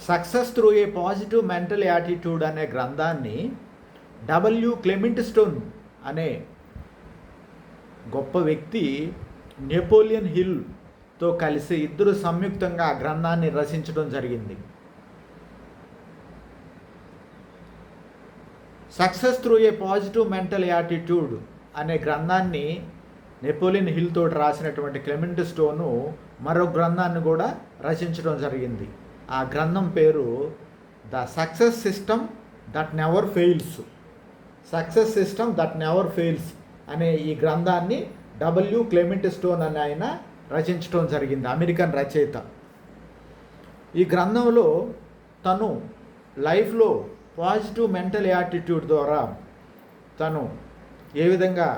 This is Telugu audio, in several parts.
Success through a positive mental attitude అనే గ్రంథాన్ని క్లెమెంట్ స్టోన్ అనే గొప్ప వ్యక్తి నెపోలియన్ హిల్తో కలిసి ఇద్దరు సంయుక్తంగా ఆ గ్రంథాన్ని రచించడం జరిగింది. Success through a positive mental attitude అనే గ్రంథాన్ని నెపోలియన్ హిల్ తోటి రాసినటువంటి క్లెమెంట్ స్టోను మరో గ్రంథాన్ని కూడా రచించడం జరిగింది. ఆ గ్రంథం పేరు the success system that never fails. Success system that never fails అనే ఈ గ్రంథాన్ని క్లెమెంట్ స్టోన్ అని ఆయన రచించడం జరిగింది, అమెరికన్ రచయిత. ఈ గ్రంథంలో తను లైఫ్లో పాజిటివ్ మెంటల్ యాటిట్యూడ్ ద్వారా తను ఏ విధంగా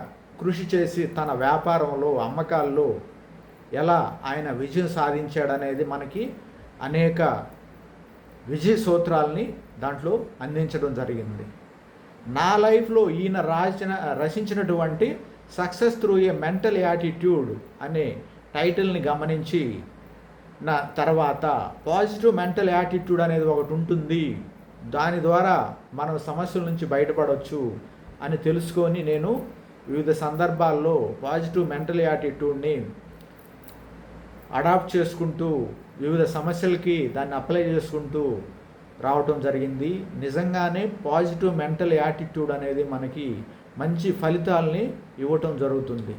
కృషి చేసి తన వ్యాపారంలో అమ్మకాల్లో ఎలా ఆయన విజయం సాధించాడనేది మనకి అనేక విజయ సూత్రాలని దాంట్లో అందించడం జరిగింది. నా లైఫ్లో ఈయన రచించినటువంటి success through a mental attitude అనే టైటిల్ని గమనించి నా తర్వాత పాజిటివ్ మెంటల్ యాటిట్యూడ్ అనేది ఒకటి ఉంటుంది, దాని ద్వారా మనం సమస్యల నుంచి బయటపడవచ్చు అని తెలుసుకొని నేను వివిధ సందర్భాల్లో పాజిటివ్ మెంటల్ యాటిట్యూడ్ని అడాప్ట్ చేసుకుంటూ వివిధ సమస్యలకి దాన్ని అప్లై చేసుకుంటూ రావటం జరిగింది. నిజంగానే పాజిటివ్ మెంటల్ యాటిట్యూడ్ అనేది మనకి మంచి ఫలితాలని ఇవ్వటం జరుగుతుంది.